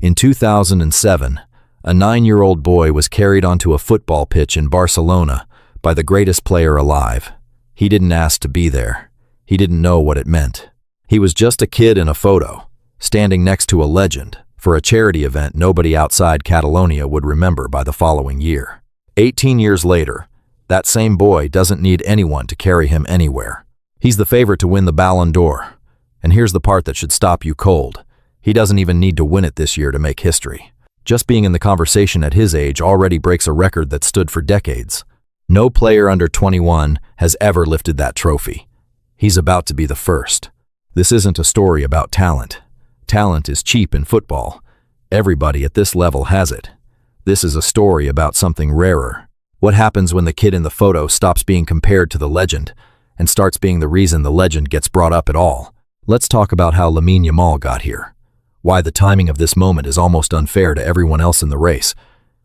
In 2007, a 9-year-old boy was carried onto a football pitch in Barcelona by the greatest player alive. He didn't ask to be there. He didn't know what it meant. He was just a kid in a photo, standing next to a legend for a charity event nobody outside Catalonia would remember by the following year. 18 years later, that same boy doesn't need anyone to carry him anywhere. He's the favorite to win the Ballon d'Or. And here's the part that should stop you cold. He doesn't even need to win it this year to make history. Just being in the conversation at his age already breaks a record that stood for decades. No player under 21 has ever lifted that trophy. He's about to be the first. This isn't a story about talent. Talent is cheap in football. Everybody at this level has it. This is a story about something rarer. What happens when the kid in the photo stops being compared to the legend and starts being the reason the legend gets brought up at all? Let's talk about how Lamine Yamal got here. Why the timing of this moment is almost unfair to everyone else in the race.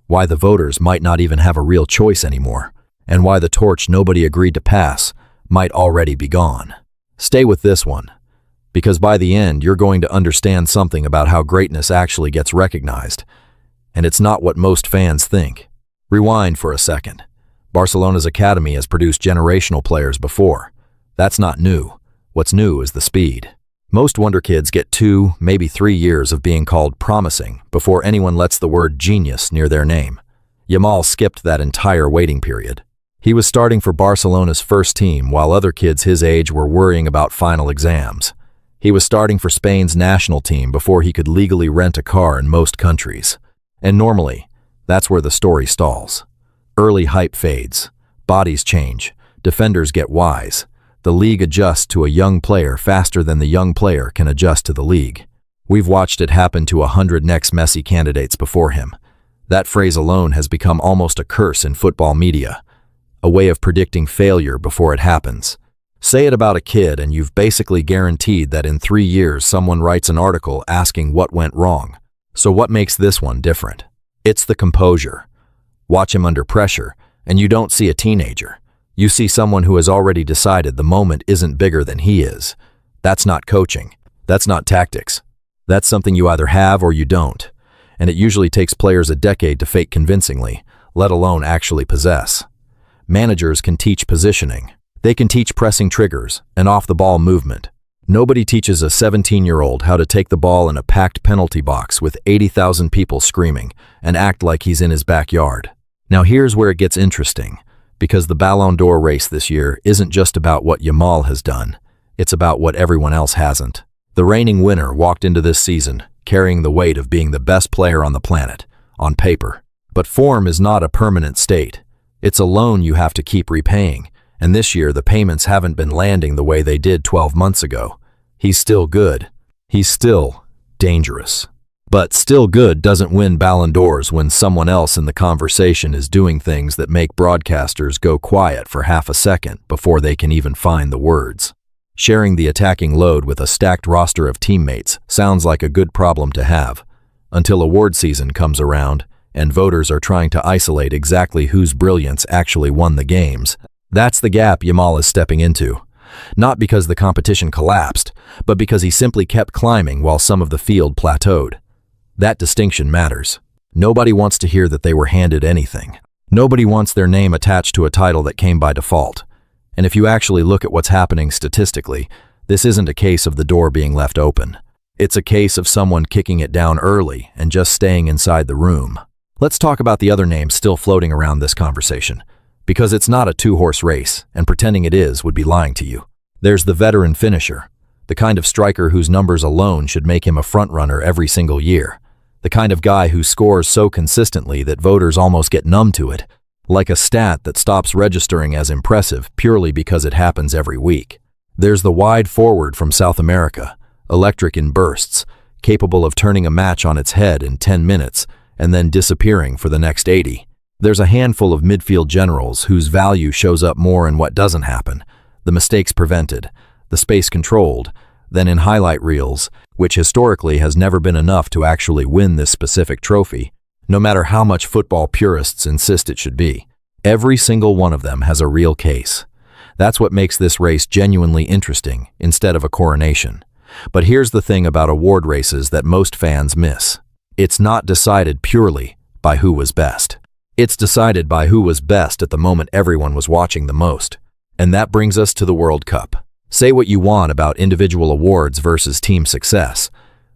Why the voters might not even have a real choice anymore. And why the torch nobody agreed to pass might already be gone. Stay with this one, because by the end you're going to understand something about how greatness actually gets recognized. And it's not what most fans think. Rewind for a second. Barcelona's academy has produced generational players before. That's not new. What's new is the speed. Most wonderkids get 2, maybe 3 years of being called promising before anyone lets the word genius near their name. Yamal skipped that entire waiting period. He was starting for Barcelona's first team while other kids his age were worrying about final exams. He was starting for Spain's national team before he could legally rent a car in most countries. And normally, that's where the story stalls. Early hype fades, bodies change, defenders get wise. The league adjusts to a young player faster than the young player can adjust to the league. We've watched it happen to 100 next Messi candidates before him. That phrase alone has become almost a curse in football media, a way of predicting failure before it happens. Say it about a kid and you've basically guaranteed that in 3 years someone writes an article asking what went wrong. So what makes this one different? It's the composure. Watch him under pressure, and you don't see a teenager. You see someone who has already decided the moment isn't bigger than he is. That's not coaching. That's not tactics. That's something you either have or you don't. And it usually takes players a decade to fake convincingly, let alone actually possess. Managers can teach positioning. They can teach pressing triggers and off-the-ball movement. Nobody teaches a 17-year-old how to take the ball in a packed penalty box with 80,000 people screaming and act like he's in his backyard. Now here's where it gets interesting. Because the Ballon d'Or race this year isn't just about what Yamal has done, it's about what everyone else hasn't. The reigning winner walked into this season carrying the weight of being the best player on the planet, on paper. But form is not a permanent state. It's a loan you have to keep repaying, and this year the payments haven't been landing the way they did 12 months ago. He's still good. He's still dangerous. But still good doesn't win Ballon d'Ors when someone else in the conversation is doing things that make broadcasters go quiet for half a second before they can even find the words. Sharing the attacking load with a stacked roster of teammates sounds like a good problem to have, until award season comes around and voters are trying to isolate exactly whose brilliance actually won the games. That's the gap Yamal is stepping into. Not because the competition collapsed, but because he simply kept climbing while some of the field plateaued. That distinction matters. Nobody wants to hear that they were handed anything. Nobody wants their name attached to a title that came by default. And if you actually look at what's happening statistically, this isn't a case of the door being left open. It's a case of someone kicking it down early and just staying inside the room. Let's talk about the other names still floating around this conversation, because it's not a two-horse race, and pretending it is would be lying to you. There's the veteran finisher, the kind of striker whose numbers alone should make him a front-runner every single year. The kind of guy who scores so consistently that voters almost get numb to it, like a stat that stops registering as impressive purely because it happens every week. There's the wide forward from South America, electric in bursts, capable of turning a match on its head in 10 minutes and then disappearing for the next 80. There's a handful of midfield generals whose value shows up more in what doesn't happen, the mistakes prevented, the space controlled, than in highlight reels, which historically has never been enough to actually win this specific trophy, no matter how much football purists insist it should be. Every single one of them has a real case. That's what makes this race genuinely interesting instead of a coronation. But here's the thing about award races that most fans miss. It's not decided purely by who was best. It's decided by who was best at the moment everyone was watching the most. And that brings us to the World Cup. Say what you want about individual awards versus team success,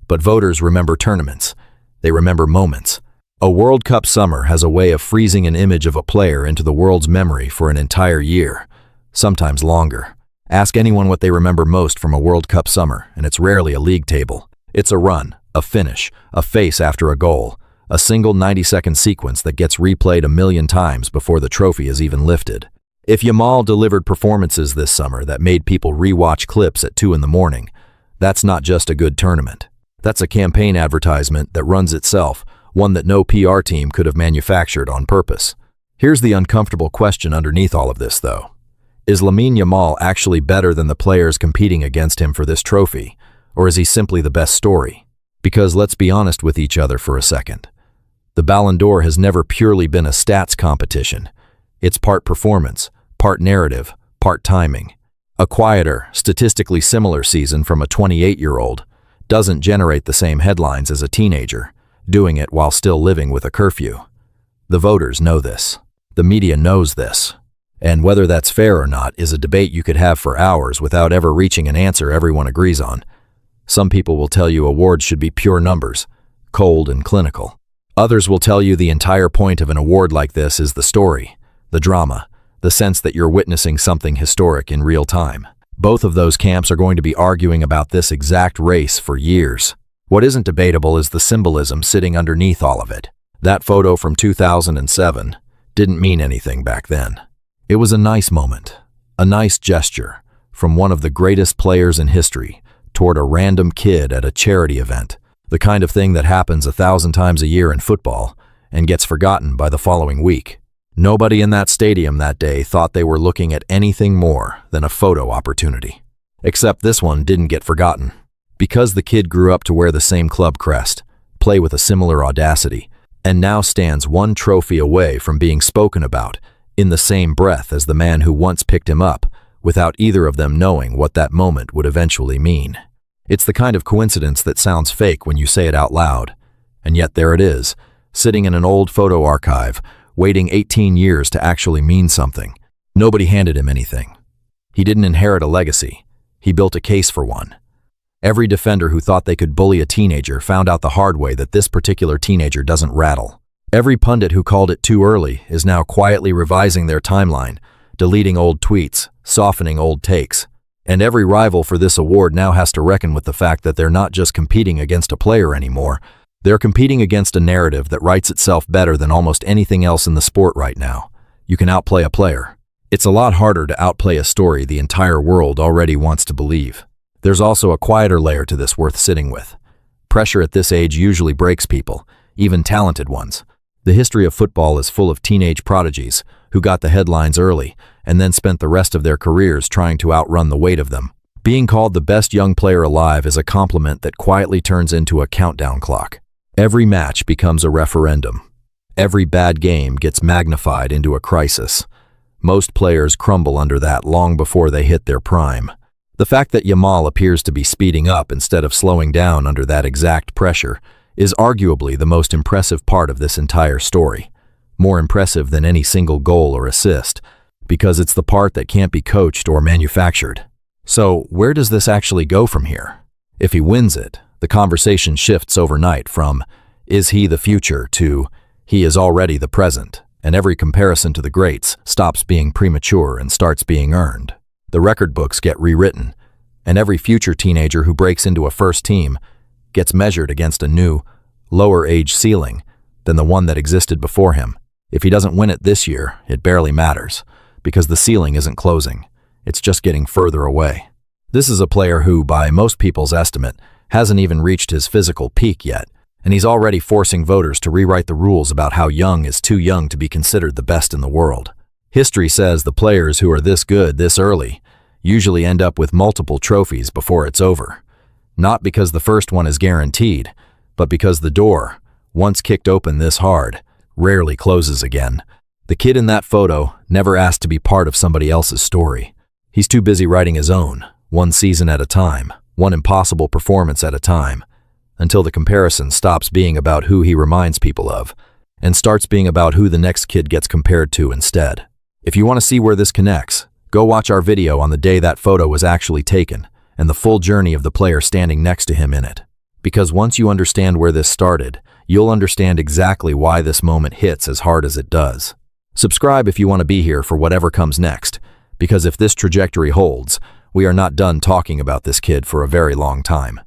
but voters remember tournaments. They remember moments. A World Cup summer has a way of freezing an image of a player into the world's memory for an entire year, sometimes longer. Ask anyone what they remember most from a World Cup summer, and it's rarely a league table. It's a run, a finish, a face after a goal, a single 90-second sequence that gets replayed a million times before the trophy is even lifted. If Yamal delivered performances this summer that made people re-watch clips at 2 in the morning, that's not just a good tournament. That's a campaign advertisement that runs itself, one that no PR team could have manufactured on purpose. Here's the uncomfortable question underneath all of this, though. Is Lamine Yamal actually better than the players competing against him for this trophy, or is he simply the best story? Because let's be honest with each other for a second. The Ballon d'Or has never purely been a stats competition. It's part performance, part narrative, part timing. A quieter, statistically similar season from a 28-year-old doesn't generate the same headlines as a teenager, doing it while still living with a curfew. The voters know this. The media knows this. And whether that's fair or not is a debate you could have for hours without ever reaching an answer everyone agrees on. Some people will tell you awards should be pure numbers, cold and clinical. Others will tell you the entire point of an award like this is the story, the drama, the sense that you're witnessing something historic in real time. Both of those camps are going to be arguing about this exact race for years. What isn't debatable is the symbolism sitting underneath all of it. That photo from 2007 didn't mean anything back then. It was a nice moment, a nice gesture from one of the greatest players in history toward a random kid at a charity event, the kind of thing that happens 1,000 times a year in football and gets forgotten by the following week. Nobody in that stadium that day thought they were looking at anything more than a photo opportunity. Except this one didn't get forgotten. Because the kid grew up to wear the same club crest, play with a similar audacity, and now stands one trophy away from being spoken about in the same breath as the man who once picked him up, without either of them knowing what that moment would eventually mean. It's the kind of coincidence that sounds fake when you say it out loud, and yet there it is, sitting in an old photo archive, waiting 18 years to actually mean something. Nobody handed him anything. He didn't inherit a legacy. He built a case for one. Every defender who thought they could bully a teenager found out the hard way that this particular teenager doesn't rattle. Every pundit who called it too early is now quietly revising their timeline, deleting old tweets, softening old takes. And every rival for this award now has to reckon with the fact that they're not just competing against a player anymore. They're competing against a narrative that writes itself better than almost anything else in the sport right now. You can outplay a player. It's a lot harder to outplay a story the entire world already wants to believe. There's also a quieter layer to this worth sitting with. Pressure at this age usually breaks people, even talented ones. The history of football is full of teenage prodigies who got the headlines early and then spent the rest of their careers trying to outrun the weight of them. Being called the best young player alive is a compliment that quietly turns into a countdown clock. Every match becomes a referendum. Every bad game gets magnified into a crisis. Most players crumble under that long before they hit their prime. The fact that Yamal appears to be speeding up instead of slowing down under that exact pressure is arguably the most impressive part of this entire story. More impressive than any single goal or assist, because it's the part that can't be coached or manufactured. So, where does this actually go from here? If he wins it, the conversation shifts overnight from, is he the future, to, he is already the present, and every comparison to the greats stops being premature and starts being earned. The record books get rewritten, and every future teenager who breaks into a first team gets measured against a new, lower age ceiling than the one that existed before him. If he doesn't win it this year, it barely matters, because the ceiling isn't closing. It's just getting further away. This is a player who, by most people's estimate, hasn't even reached his physical peak yet, and he's already forcing voters to rewrite the rules about how young is too young to be considered the best in the world. History says the players who are this good this early usually end up with multiple trophies before it's over. Not because the first one is guaranteed, but because the door, once kicked open this hard, rarely closes again. The kid in that photo never asked to be part of somebody else's story. He's too busy writing his own, one season at a time, one impossible performance at a time. until the comparison stops being about who he reminds people of and starts being about who the next kid gets compared to instead. If you want to see where this connects, go watch our video on the day that photo was actually taken and the full journey of the player standing next to him in it. Because once you understand where this started, you'll understand exactly why this moment hits as hard as it does. Subscribe if you want to be here for whatever comes next, because if this trajectory holds, we are not done talking about this kid for a very long time.